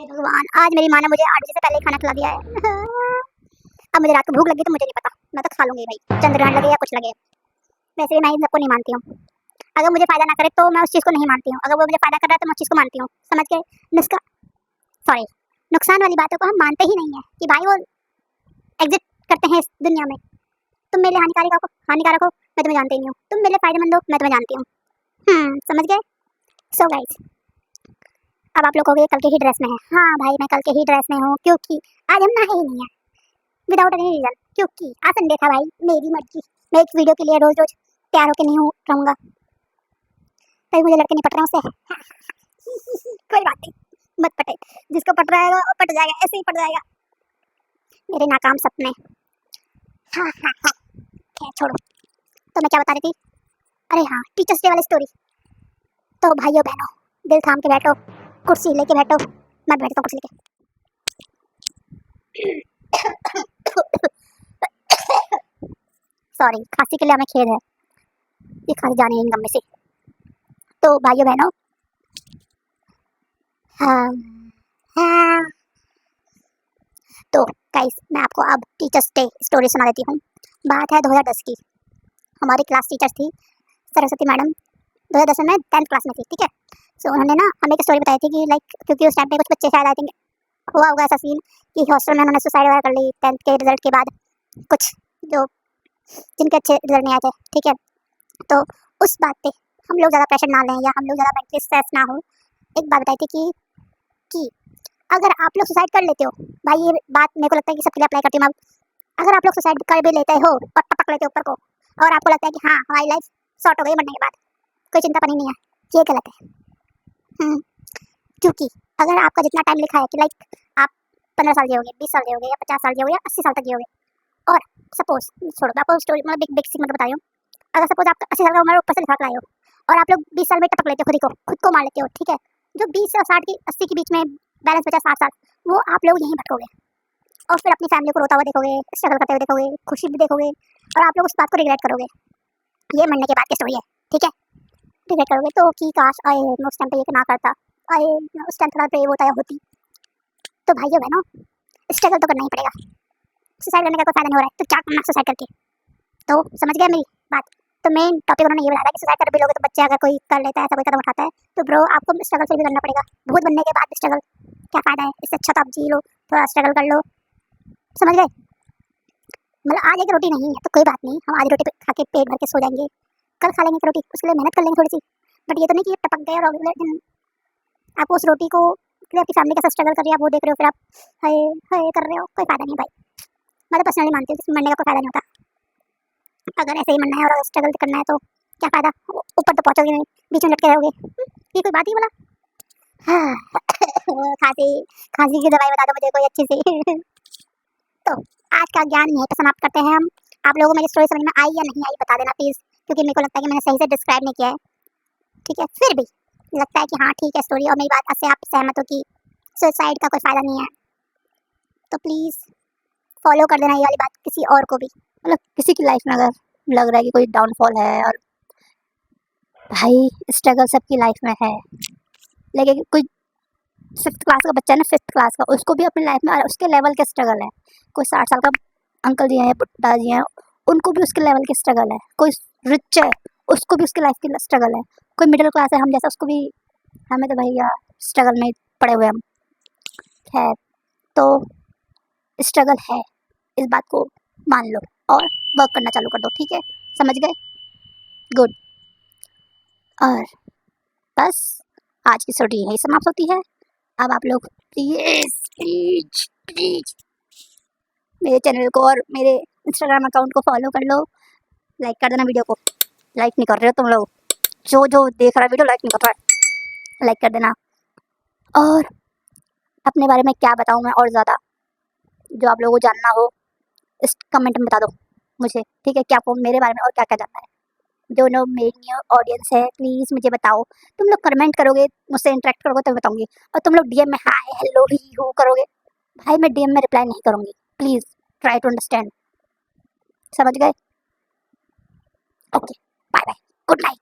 हे भगवान, आज मेरी माँ ने मुझे 8 बजे से पहले ही खाना खिला दिया है। अब मुझे रात को भूख लगी तो मुझे नहीं पता, मैं तो खा लूंगी भाई, चंद्रग्रहण लगे या कुछ लगे। वैसे भी मैं इन सबको नहीं मानती हूँ। अगर मुझे फायदा ना करे तो मैं उस चीज़ को नहीं मानती हूँ, अगर वो मुझे फायदा कर रहा है तो मैं उस चीज़ को मानती हूँ। समझ गए? नुस्खा सॉरी नुकसान वाली बातों को हम मानते ही नहीं है कि भाई वो एग्जिट करते हैं इस दुनिया में। तुम मेरे हानिकारक हो, मैं तुम्हें जानती नहीं हूँ। तुम मेरे फायदेमंद हो, मैं तुम्हें जानती हूँ। समझ गए? सो गाइस, अब आप लोग कहोगे कल के ही ड्रेस में है। हाँ भाई, मैं कल के ही ड्रेस में हूँ क्योंकि आज हम नहाए ही नहीं है, विदाउट एनी रीजन। क्योंकि आज संडे था भाई, मेरी मर्जी। मैं एक वीडियो के लिए रोज रोज तैयार होकर नहीं रहूंगा, तभी मुझे लड़के नहीं पट रहे हैं उससे। कोई बात नहीं, मत पटे। जिसको पट रहा है वो पट जाएगा, ऐसे ही पट जाएगा। मेरे नाकाम सपने। हाँ हाँ हाँ, खैर छोड़ो। तो मैं क्या बता रही थी? अरे हाँ, टीचर्स डे वाली स्टोरी। तो भाइयों बहनों, दिल थाम के बैठो, कुर्सी लेके बैठो। मैं बैठता हूँ कुर्सी लेके। सॉरी, खांसी के लिए हमें खेद है, ये खांसी जाने इनकम में से। तो भाइयों बहनों, हाँ हाँ, तो गाइस मैं आपको अब टीचर्स डे स्टोरी सुना देती हूँ। बात है 2010 की। हमारी क्लास टीचर थी सरस्वती मैडम, 2010 में 10th क्लास में थी, ठीक है। सो उन्होंने ना हमें एक स्टोरी बताई थी कि लाइक, क्योंकि उस टाइम पे कुछ बच्चे शायद आई थिंक हुआ होगा ऐसा सीन कि हॉस्टल में उन्होंने सुसाइड वगैरह कर ली 10th के रिजल्ट के बाद, कुछ जो जिनके अच्छे रिजल्ट नहीं आए थे, ठीक है। तो उस बात पे हम लोग ज़्यादा प्रेशर ना लें या हम लोग ज़्यादा मेंटली स्ट्रेस ना हो, एक बात बताई थी कि अगर आप लोग सुसाइड कर लेते हो, भाई ये बात मेरे को लगता है कि सबके लिए अप्लाई करती हूँ। अगर आप लोग सुसाइड कर भी लेते हो और पटक लेते हो ऊपर को, और आपको लगता है कि हाँ हमारी लाइफ शॉर्ट हो गई मरने के बाद, कोई चिंता पनी नहीं है, ये गलत है। क्योंकि अगर आपका जितना टाइम लिखा है कि लाइक आप 15 साल जियोगे, 20 साल जियोगे या 50 साल जियोगे या 80 साल तक जियोगे, और सपोज छोड़ो, मैं आपको स्टोरी मतलब बिग सी मतलब बता रही हूँ। अगर सपोज आप 80 साल का उम्र ऊपर से लिखा लाए हो और आप लोग 20 साल में टपक लेते हो, खुद को मार लेते हो, ठीक है। जो 20 या 60 की 80 के बीच में बैलेंस बचा 60 साल, वो आप लोग यहीं भटकोगे और फिर अपनी फैमिली को रोता हुआ देखोगे, स्ट्रगल करते हुए देखोगे, खुशी भी देखोगे, और आप लोग उस बात को रिग्रेट करोगे। ये मरने के बाद की स्टोरी है, ठीक है। रिग्रेट करोगे तो कि काश आए मैं उस टाइम पे ये ना करता, आए मैं उस टाइम थोड़ा ब्रेव होता या होती। तो भाइयों बहनों, स्ट्रगल तो करना ही पड़ेगा। सुसाइड करने का कोई फायदा नहीं हो रहा है तो क्या करना सुसाइड करके। तो समझ गया मेरी बात? तो मेन टॉपिक उन्होंने ये बताया कि सुसाइड कर भी लोगे तो बच्चे अगर कोई कर लेता है, ऐसा कोई कदम उठाता है, तो ब्रो आपको स्ट्रगल से भी करना पड़ेगा। भूत बनने के बाद स्ट्रगल क्या फायदा है? इससे अच्छा तो आप जी लो, थोड़ा स्ट्रगल कर लो। समझ गए? मतलब आज एक रोटी नहीं है तो कोई बात नहीं, हम आधी रोटी खा के पेट भर के सो जाएंगे, कल खा लेंगे रोटी, उसके लिए मेहनत कर लेंगे थोड़ी सी। बट ये तो नहीं कि टपक गए और अगले दिन आप उस रोटी को आपकी फैमिली कैसा स्ट्रगल कर रही है आप वो देख रहे हो, फिर आप हाय हाय कर रहे हो। कोई फायदा नहीं भाई, मैं तो पर्सनली मानती हूँ कि मरने का कोई फायदा नहीं होता। अगर ऐसे ही मरना है और स्ट्रगल करना है तो क्या फायदा? ऊपर तो पहुंचोगे नहीं, बीच में लटके रहोगे। ये कोई बात ही बोला? हाँ। खांसी खांसी की दवाई बता दो मुझे कोई अच्छी सी। तो आज का ज्ञान यहीं पे समाप्त करते हैं हम। आप लोगों को मेरी स्टोरी समझ में आई या नहीं आई बता देना प्लीज, क्योंकि मेरे को लगता है कि मैंने सही से डिस्क्राइब नहीं किया है, ठीक है। फिर भी लगता है कि हाँ ठीक है स्टोरी, और मेरी बात से आप सहमत हो कि सुसाइड का कोई फायदा नहीं है, तो प्लीज फॉलो कर देना ये वाली बात किसी और को भी। मतलब किसी की लाइफ में अगर लग रहा है कि कोई डाउनफॉल है, और भाई स्ट्रगल सबकी लाइफ में है, लेकिन कोई 5th क्लास का बच्चा है ना, 5th क्लास का, उसको भी अपनी लाइफ में उसके लेवल के स्ट्रगल है। कोई 60 साल का अंकल जी हैं, बुड्ढा जी हैं, उनको भी उसके लेवल के स्ट्रगल है। कोई रिच है, उसको भी उसके लाइफ की स्ट्रगल है। कोई मिडिल क्लास है हम जैसा, उसको भी, हमें तो भैया स्ट्रगल में पड़े हुए हम। खैर, तो स्ट्रगल है, इस बात को मान लो और वर्क करना चालू कर दो, ठीक है। समझ गए? गुड। और बस आज की स्टोरी यही समाप्त होती है। अब आप लोग प्लीज प्लीज प्लीज मेरे चैनल को और मेरे इंस्टाग्राम अकाउंट को फॉलो कर लो, लाइक कर देना वीडियो को। लाइक नहीं कर रहे हो तुम लोग, जो जो देख रहा है वीडियो लाइक नहीं कर रहा है, लाइक कर देना। और अपने बारे में क्या बताऊँ मैं और ज़्यादा, जो आप लोगों को जानना हो इस कमेंट में बता दो मुझे, ठीक है। क्या आपको मेरे बारे में और क्या क्या जानना है? जो लोग मेरी न्यू ऑडियंस है प्लीज़ मुझे बताओ। तुम लोग कमेंट करोगे, मुझसे इंटरेक्ट करोगे तब बताऊंगी। और तुम लोग डीएम में हाय हेलो ही हो करोगे, भाई मैं डीएम में रिप्लाई नहीं करूंगी। Please try to understand. समझ गए? Okay, bye bye, good night.